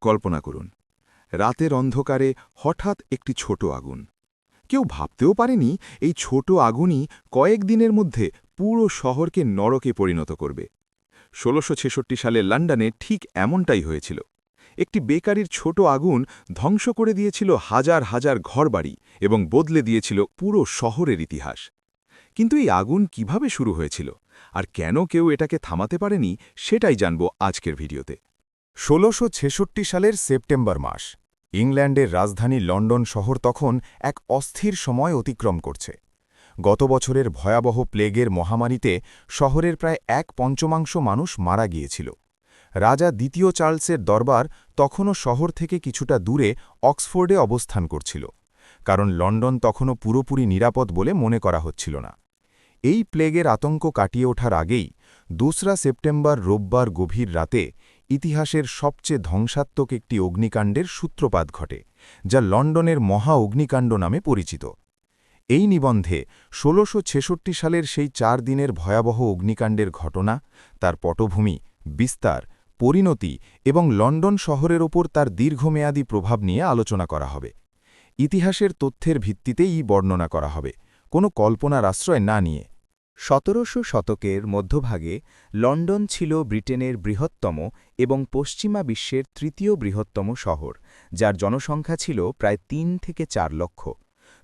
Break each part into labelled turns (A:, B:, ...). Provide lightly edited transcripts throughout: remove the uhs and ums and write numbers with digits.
A: কল্পনা করুন, রাতের অন্ধকারে হঠাৎ একটি ছোট আগুন। কেউ ভাবতেও পারেনি এই ছোট আগুনই কয়েকদিনের মধ্যে পুরো শহরকে নরকে পরিণত করবে। ১৬৬৬ সালে লন্ডনে ঠিক এমনটাই হয়েছিল। একটি বেকারির ছোট আগুন ধ্বংস করে দিয়েছিল হাজার হাজার ঘরবাড়ি এবং বদলে দিয়েছিল পুরো শহরের ইতিহাস। কিন্তু এই আগুন কিভাবে শুরু হয়েছিল আর কেন কেউ এটাকে থামাতে পারেনি, সেটাই জানব আজকের ভিডিওতে।
B: ১৬৬৬ সালের সেপ্টেম্বর মাস। ইংল্যান্ডের রাজধানী লন্ডন শহর তখন এক অস্থির সময় অতিক্রম করছে। গত বছরের ভয়াবহ প্লেগের মহামারীতে শহরের প্রায় ১/৫ মানুষ মারা গিয়েছিল। রাজা দ্বিতীয় চার্লসের দরবার তখনও শহর থেকে কিছুটা দূরে অক্সফোর্ডে অবস্থান করছিল, কারণ লন্ডন তখনও পুরোপুরি নিরাপদ বলে মনে করা হচ্ছিল না। এই প্লেগের আতঙ্ক কাটিয়ে ওঠার আগেই ২রা সেপ্টেম্বর রোববার গভীর রাতে ইতিহাসের সবচেয়ে ধ্বংসাত্মক একটি অগ্নিকাণ্ডের সূত্রপাত ঘটে, যা লন্ডনের মহা অগ্নিকাণ্ড নামে পরিচিত। এই নিবন্ধে ১৬৬৬ সালের সেই ৪ দিনের ভয়াবহ অগ্নিকাণ্ডের ঘটনা, তার পটভূমি, বিস্তার, পরিণতি এবং লন্ডন শহরের ওপর তার দীর্ঘমেয়াদী প্রভাব নিয়ে আলোচনা করা হবে। ইতিহাসের তথ্যের ভিত্তিতেই বর্ণনা করা হবে, কোনো কল্পনার আশ্রয় না নিয়ে।
C: ১৭০০ শতকের মধ্যভাগে লন্ডন ছিল ব্রিটেনের বৃহত্তম এবং পশ্চিমা বিশ্বের তৃতীয় বৃহত্তম শহর, যার জনসংখ্যা ছিল প্রায় ৩ থেকে ৪ লক্ষ।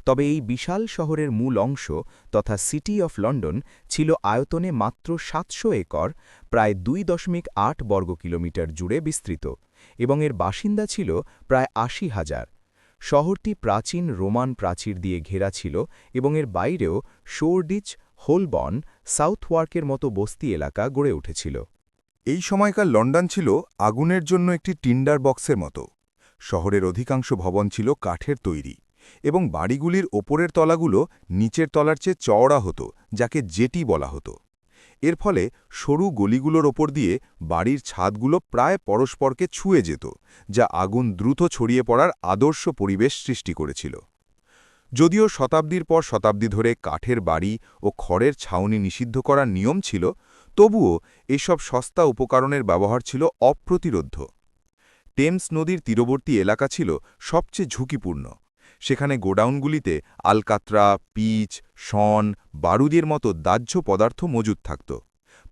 C: তবে এই বিশাল শহরের মূল অংশ তথা সিটি অফ লন্ডন ছিল আয়তনে মাত্র ৭০০ একর, প্রায় ২.৮ বর্গ কিলোমিটার জুড়ে বিস্তৃত, এবং এর বাসিন্দা ছিল প্রায় ৮০,০০০। শহরটি প্রাচীন রোমান প্রাচীর দিয়ে ঘেরা ছিল এবং এর বাইরেও শোরডিচ, হোলবর্ন, সাউথওয়ার্কের মতো বস্তি এলাকা গড়ে উঠেছিল।
B: এই সময়কার লন্ডন ছিল আগুনের জন্য একটি টিন্ডার বক্সের মতো। শহরের অধিকাংশ ভবন ছিল কাঠের তৈরি এবং বাড়িগুলির ওপরের তলাগুলো নিচের তলার চেয়ে চওড়া হতো, যাকে জেটি বলা হতো। এর ফলে সরু গলিগুলোর ওপর দিয়ে বাড়ির ছাদগুলো প্রায় পরস্পরকে ছুঁয়ে যেত, যা আগুন দ্রুত ছড়িয়ে পড়ার আদর্শ পরিবেশ সৃষ্টি করেছিল। যদিও শতাব্দীর পর শতাব্দী ধরে কাঠের বাড়ি ও খড়ের ছাউনি নিষিদ্ধ করার নিয়ম ছিল, তবুও এসব সস্তা উপকরণের ব্যবহার ছিল অপ্রতিরোধ্য। টেমস নদীর তীরবর্তী এলাকা ছিল সবচেয়ে ঝুঁকিপূর্ণ। সেখানে গোডাউনগুলিতে আলকাতরা, পিচ, শন, বারুদের মতো দাহ্য পদার্থ মজুদ থাকত।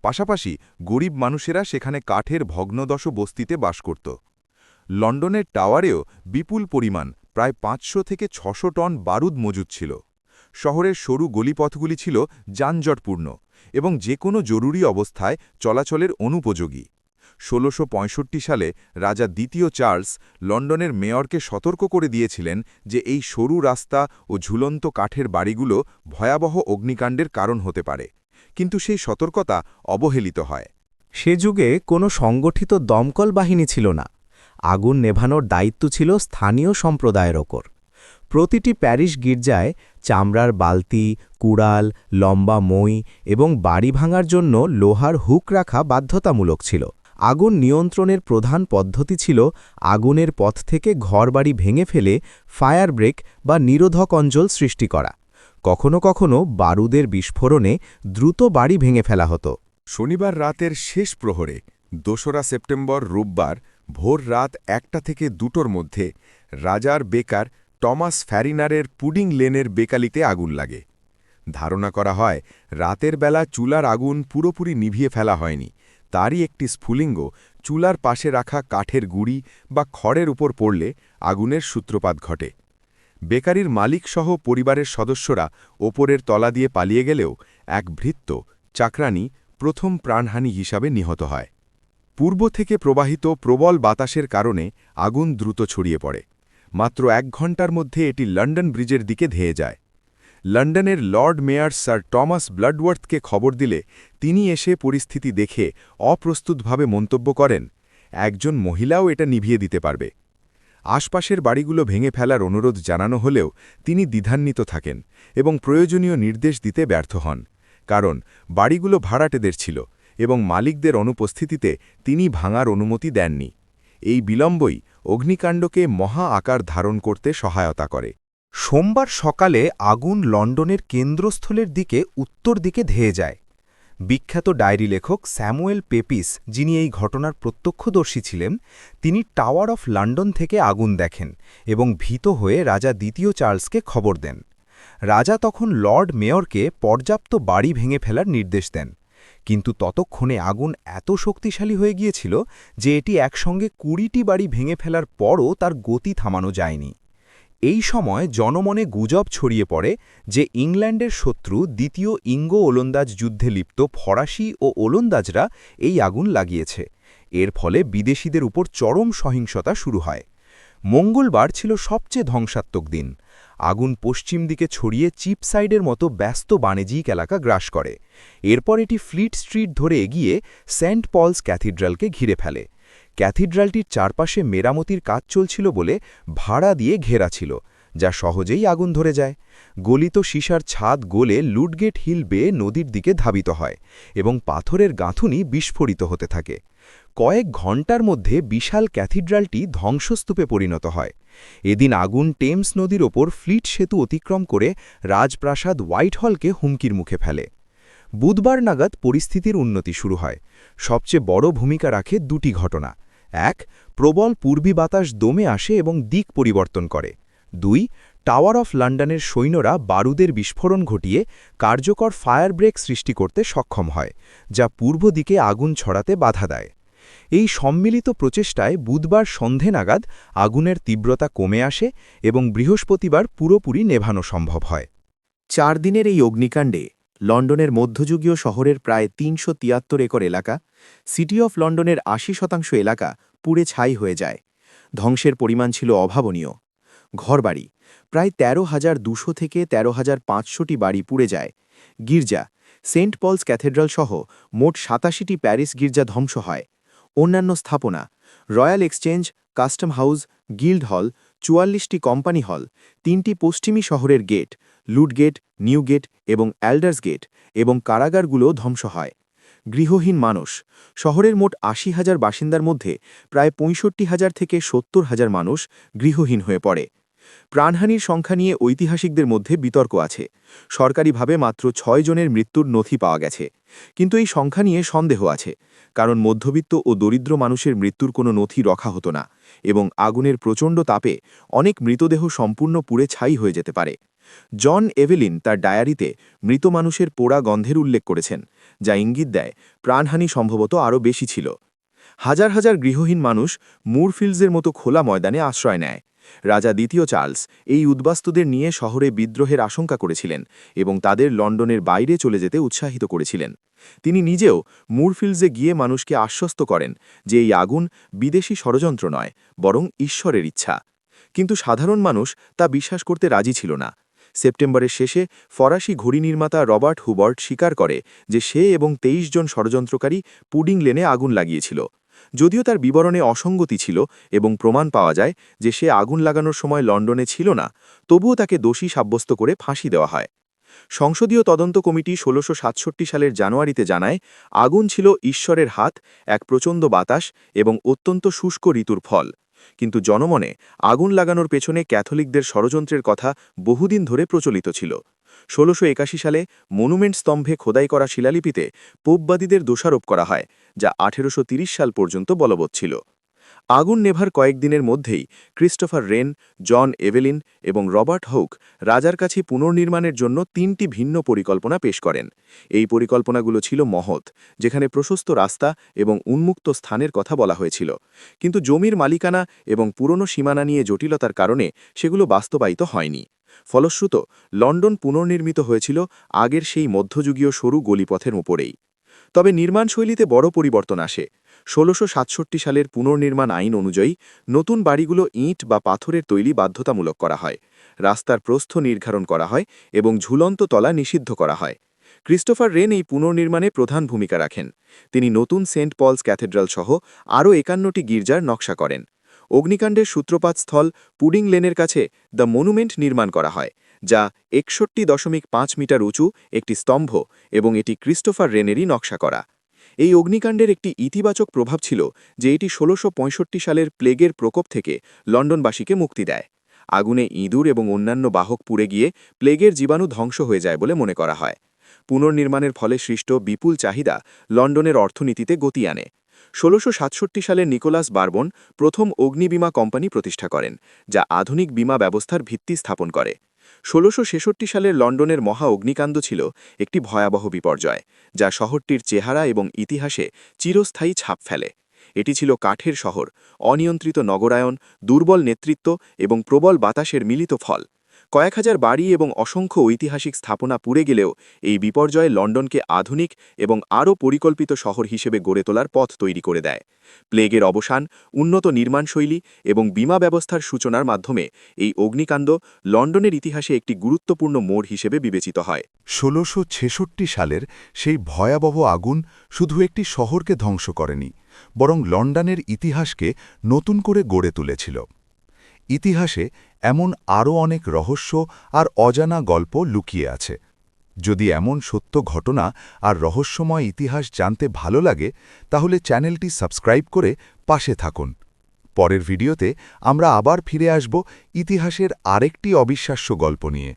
B: পাশাপাশি গরিব মানুষেরা সেখানে কাঠের ভগ্নদশ বস্তিতে বাস করত। লন্ডনের টাওয়ারেও বিপুল পরিমাণ প্রায় ৫০০ থেকে ৬০০ টন বারুদ মজুদ ছিল। শহরের সরু গলিপথগুলি ছিল যানজটপূর্ণ এবং যে কোনো জরুরি অবস্থায় চলাচলের অনুপযোগী। ১৬৬৫ সালে রাজা দ্বিতীয় চার্লস লন্ডনের মেয়রকে সতর্ক করে দিয়েছিলেন যে এই সরু রাস্তা ও ঝুলন্ত কাঠের বাড়িগুলো ভয়াবহ অগ্নিকাণ্ডের কারণ হতে পারে, কিন্তু সেই সতর্কতা অবহেলিত হয়।
C: সে যুগে কোনো সংগঠিত দমকল বাহিনী ছিল না। আগুন নেভানোর দায়িত্ব ছিল স্থানীয় সম্প্রদায়ের ওপর। প্রতিটি প্যারিশ গির্জায় চামড়ার বালতি, কুড়াল, লম্বা মই এবং বাড়ি ভাঙার জন্য লোহার হুক রাখা বাধ্যতামূলক ছিল। আগুন নিয়ন্ত্রণের প্রধান পদ্ধতি ছিল আগুনের পথ থেকে ঘরবাড়ি ভেঙে ফেলে ফায়ার ব্রেক বা নিরোধক অঞ্চল সৃষ্টি করা। কখনো কখনো বারুদের বিস্ফোরণে দ্রুত বাড়ি ভেঙে ফেলা হতো।
B: শনিবার রাতের শেষ প্রহরে ২রা সেপ্টেম্বর রোববার ভোর রাত ১টা থেকে ২টোর মধ্যে রাজার বেকার টমাস ফ্যারিনারের পুডিং লেনের বেকালিতে আগুন লাগে। ধারণা করা হয় রাতের বেলা চুলার আগুন পুরোপুরি নিভিয়ে ফেলা হয়নি, তারই একটি স্ফুলিঙ্গ চুলার পাশে রাখা কাঠের গুঁড়ি বা খড়ের উপর পড়লে আগুনের সূত্রপাত ঘটে। বেকারির মালিকসহ পরিবারের সদস্যরা ওপরের তলা দিয়ে পালিয়ে গেলেও এক ভৃত্য, চাকরানী, প্রথম প্রাণহানি হিসাবে নিহত হয়। পূর্ব থেকে প্রবাহিত প্রবল বাতাসের কারণে আগুন দ্রুত ছড়িয়ে পড়ে। মাত্র ১ ঘণ্টার মধ্যে এটি লন্ডন ব্রিজের দিকে ধেয়ে যায়। লন্ডনের লর্ড মেয়র স্যার টমাস ব্লাডওয়ার্থকে খবর দিলে তিনি এসে পরিস্থিতি দেখে অপ্রস্তুতভাবে মন্তব্য করেন, একজন মহিলাও এটা নিভিয়ে দিতে পারবে। আশপাশের বাড়িগুলো ভেঙে ফেলার অনুরোধ জানানো হলেও তিনি দ্বিধান্বিত থাকেন এবং প্রয়োজনীয় নির্দেশ দিতে ব্যর্থ হন, কারণ বাড়িগুলো ভাড়াটেদের ছিল এবং মালিকদের অনুপস্থিতিতে তিনি ভাঙার অনুমতি দেননি। এই বিলম্বই অগ্নিকাণ্ডকে মহা আকার ধারণ করতে সহায়তা করে।
C: সোমবার সকালে আগুন লন্ডনের কেন্দ্রস্থলের দিকে উত্তর দিকে ধেয়ে যায়। বিখ্যাত ডায়েরি লেখক স্যামুয়েল পেপিস, যিনি এই ঘটনার প্রত্যক্ষদর্শী ছিলেন, তিনি টাওয়ার অফ লন্ডন থেকে আগুন দেখেন এবং ভীত হয়ে রাজা দ্বিতীয় চার্লসকে খবর দেন। রাজা তখন লর্ড মেয়রকে পর্যাপ্ত বাড়ি ভেঙে ফেলার নির্দেশ দেন, কিন্তু ততক্ষণে আগুন এত শক্তিশালী হয়ে গিয়েছিল যে এটি একসঙ্গে ২০টি বাড়ি ভেঙে ফেলার পরও তার গতি থামানো যায়নি। এই সময় জনমনে গুজব ছড়িয়ে পড়ে যে ইংল্যান্ডের শত্রু দ্বিতীয় ইঙ্গো ওলন্দাজ যুদ্ধে লিপ্ত ফরাসি ও ওলন্দাজরা এই আগুন লাগিয়েছে। এর ফলে বিদেশিদের উপর চরম সহিংসতা শুরু হয়। মঙ্গলবার ছিল সবচেয়ে ধ্বংসাত্মক দিন। আগুন পশ্চিম দিকে ছড়িয়ে চিপসাইডের মতো ব্যস্ত বাণিজ্যিক এলাকা গ্রাস করে। এরপর এটি ফ্লিট স্ট্রিট ধরে এগিয়ে সেন্ট পলস ক্যাথিড্রালকে ঘিরে ফেলে। ক্যাথিড্রালটির চারপাশে মেরামতির কাজ চলছিল বলে ভাড়া দিয়ে ঘেরা ছিল, যা সহজেই আগুন ধরে যায়। গলিত সীসার ছাদ গলে লুডগেট হিল বেয়ে নদীর দিকে ধাবিত হয় এবং পাথরের গাঁথুনি বিস্ফোরিত হতে থাকে। কয়েক ঘণ্টার মধ্যে বিশাল ক্যাথিড্রালটি ধ্বংসস্তূপে পরিণত হয়। এদিন আগুন টেমস নদীর ওপর ফ্লিট সেতু অতিক্রম করে রাজপ্রাসাদ হোয়াইটহলকে হুমকির মুখে ফেলে। বুধবার নাগাদ পরিস্থিতির উন্নতি শুরু হয়। সবচেয়ে বড় ভূমিকা রাখে দুটি ঘটনা। ১. প্রবল পূর্বী বাতাস দমে আসে এবং দিক পরিবর্তন করে। ২. টাওয়ার অফ লন্ডনের সৈন্যরা বারুদের বিস্ফোরণ ঘটিয়ে কার্যকর ফায়ার ব্রেক সৃষ্টি করতে সক্ষম হয়, যা পূর্ব দিকে আগুন ছড়াতে বাধা দেয়। এই সম্মিলিত প্রচেষ্টায় বুধবার সন্ধে নাগাদ আগুনের তীব্রতা কমে আসে এবং বৃহস্পতিবার পুরোপুরি নেভানো সম্ভব হয়।
D: ৪ দিনের এই অগ্নিকাণ্ডে লন্ডনের মধ্যযুগীয় শহরের প্রায় ৩৭৩ একর এলাকা, সিটি অফ লন্ডনের ৮০% এলাকা পুড়ে ছাই হয়ে যায়। ধ্বংসের পরিমাণ ছিল অভাবনীয়। ঘরবাড়ি প্রায় ১৩,২০০ থেকে ১৩,৫০০টি বাড়ি পুড়ে যায়। গির্জা, সেন্ট পলস ক্যাথেড্রাল সহ মোট ৮৭টি প্যারিস গির্জা ধ্বংস হয়। অন্যান্য স্থাপনা, royal exchange, custom house, guild হল, ৪৪টি কোম্পানি হল, ৩টি পশ্চিমী শহরের গেট, লুডগেট, নিউগেট এবং অ্যাল্ডার্স গেট এবং কারাগারগুলো ধ্বংস হয়। গৃহহীন মানুষ, শহরের মোট ৮০,০০০ বাসিন্দার মধ্যে প্রায় ৬৫,০০০ থেকে ৭০,০০০ মানুষ গৃহহীন হয়ে পড়ে। প্রাণহানির সংখ্যা নিয়ে ঐতিহাসিকদের মধ্যে বিতর্ক আছে। সরকারিভাবে মাত্র ৬ জনের মৃত্যুর নথি পাওয়া গেছে, কিন্তু এই সংখ্যা নিয়ে সন্দেহ আছে, কারণ মধ্যবিত্ত ও দরিদ্র মানুষের মৃত্যুর কোনো নথি রখা হতো না এবং আগুনের প্রচণ্ড তাপে অনেক মৃতদেহ সম্পূর্ণ পুড়ে ছাই হয়ে যেতে পারে। জন এভেলিন তার ডায়ারিতে মৃত মানুষের পোড়া গন্ধের উল্লেখ করেছেন, যা ইঙ্গিত দেয় প্রাণহানি সম্ভবত আরও বেশি ছিল। হাজার হাজার গৃহহীন মানুষ মুরফিল্ডসের মতো খোলা ময়দানে আশ্রয় নেয়। রাজা দ্বিতীয় চার্লস এই উদ্বাস্তুদের নিয়ে শহরে বিদ্রোহের আশঙ্কা করেছিলেন এবং তাদের লন্ডনের বাইরে চলে যেতে উৎসাহিত করেছিলেন। তিনি নিজেও মুরফিল্ডসে গিয়ে মানুষকে আশ্বস্ত করেন যে এই আগুন বিদেশি ষড়যন্ত্র নয়, বরং ঈশ্বরের ইচ্ছা। কিন্তু সাধারণ মানুষ তা বিশ্বাস করতে রাজি ছিল না। সেপ্টেম্বরের শেষে ফরাসি ঘড়ি নির্মাতা রবার্ট হুবার্ট স্বীকার করে যে সে এবং ২৩ জন ষড়যন্ত্রকারী পুডিং লেনে আগুন লাগিয়েছিল। যদিও তার বিবরণে অসঙ্গতি ছিল এবং প্রমাণ পাওয়া যায় যে সে আগুন লাগানোর সময় লন্ডনে ছিল না, তবুও তাকে দোষী সাব্যস্ত করে ফাঁসি দেওয়া হয়। সংসদীয় তদন্ত কমিটি ১৬৬৭ সালের জানুয়ারিতে জানায় আগুন ছিল ঈশ্বরের হাত, এক প্রচণ্ড বাতাস এবং অত্যন্ত শুষ্ক ঋতুর ফল। কিন্তু জনমনে আগুন লাগানোর পেছনে ক্যাথলিকদের ষড়যন্ত্রের কথা বহুদিন ধরে প্রচলিত ছিল। ১৬৮১ সালে মনুমেন্ট স্তম্ভে খোদাই করা শিলালিপিতে পোপবাদীদের দোষারোপ করা হয়, যা ১৮৩০ সাল পর্যন্ত বলবৎ ছিল। আগুন নেভার কয়েকদিনের মধ্যেই ক্রিস্টোফার রেন, জন এভেলিন এবং রবার্ট হুক রাজার কাছে পুনর্নির্মাণের জন্য ৩টি ভিন্ন পরিকল্পনা পেশ করেন। এই পরিকল্পনাগুলো ছিল মহৎ, যেখানে প্রশস্ত রাস্তা এবং উন্মুক্ত স্থানের কথা বলা হয়েছিল, কিন্তু জমির মালিকানা এবং পুরনো সীমানা নিয়ে জটিলতার কারণে সেগুলো বাস্তবায়িত হয়নি। ফলশ্রুত লন্ডন পুনর্নির্মিত হয়েছিল আগের সেই মধ্যযুগীয় সরু গলিপথের উপরেই। তবে নির্মাণশৈলীতে বড় পরিবর্তন আসে। ১৬৬৭ সালের পুনর্নির্মাণ আইন অনুযায়ী নতুন বাড়িগুলো ইট বা পাথরের তৈরি বাধ্যতামূলক করা হয়, রাস্তার প্রস্থ নির্ধারণ করা হয় এবং ঝুলন্ত তলা নিষিদ্ধ করা হয়। ক্রিস্টোফার রেন এই পুনর্নির্মাণে প্রধান ভূমিকা রাখেন। তিনি নতুন সেন্ট পলস ক্যাথেড্রাল সহ আরও ৫১টি গির্জার নকশা করেন। অগ্নিকাণ্ডের সূত্রপাত স্থল পুডিং লেনের কাছে দ্য মনুমেন্ট নির্মাণ করা হয়, যা ৬১.৫ মিটার উঁচু একটি স্তম্ভ এবং এটি ক্রিস্টোফার রেনেরই নকশা করা। এই অগ্নিকাণ্ডের একটি ইতিবাচক প্রভাব ছিল যে এটি ১৬৬৫ সালের প্লেগের প্রকোপ থেকে লন্ডনবাসীকে মুক্তি দেয়। আগুনে ইঁদুর এবং অন্যান্য বাহক পুড়ে গিয়ে প্লেগের জীবাণু ধ্বংস হয়ে যায় বলে মনে করা হয়।
A: পুনর্নির্মাণের ফলে সৃষ্ট বিপুল চাহিদা লন্ডনের অর্থনীতিতে গতি আনে ১৬৬৭ সালে নিকোলাস বারবন প্রথম অগ্নিবীমা কোম্পানি প্রতিষ্ঠা করেন যা আধুনিক বীমা ব্যবস্থার ভিত্তি স্থাপন করে ১৬৬৬ সালের লন্ডনের মহা অগ্নিকাণ্ড ছিল একটি ভয়াবহ বিপর্যয় যা শহরটির চেহারা এবং ইতিহাসে চিরস্থায়ী ছাপ ফেলে এটি ছিল কাঠের শহর অনিয়ন্ত্রিত নগরায়ন দুর্বল নেতৃত্ব এবং প্রবল বাতাসের মিলিত ফল কয়েক হাজার বাড়ি এবং অসংখ্য ঐতিহাসিক স্থাপনা পুড়ে গেলেও এই বিপর্যয় লন্ডনকে আধুনিক এবং আরও পরিকল্পিত শহর হিসেবে গড়ে তোলার পথ তৈরি করে দেয় প্লেগের অবসান উন্নত নির্মাণশৈলী এবং বীমা ব্যবস্থার সূচনার মাধ্যমে এই অগ্নিকাণ্ড লন্ডনের ইতিহাসে একটি গুরুত্বপূর্ণ মোড় হিসেবে বিবেচিত হয়
B: ১৬৬৬ সালের সেই ভয়াবহ আগুন শুধু একটি শহরকে ধ্বংস করেনি বরং লন্ডনের ইতিহাসকে নতুন করে গড়ে তুলেছিল ইতিহাসে এমন আরও অনেক রহস্য আর অজানা গল্প লুকিয়ে আছে যদি এমন সত্য ঘটনা আর রহস্যময় ইতিহাস জানতে ভালো লাগে তাহলে চ্যানেলটি সাবস্ক্রাইব করে পাশে থাকুন পরের ভিডিওতে আমরা আবার ফিরে আসব ইতিহাসের আরেকটি অবিশ্বাস্য গল্প নিয়ে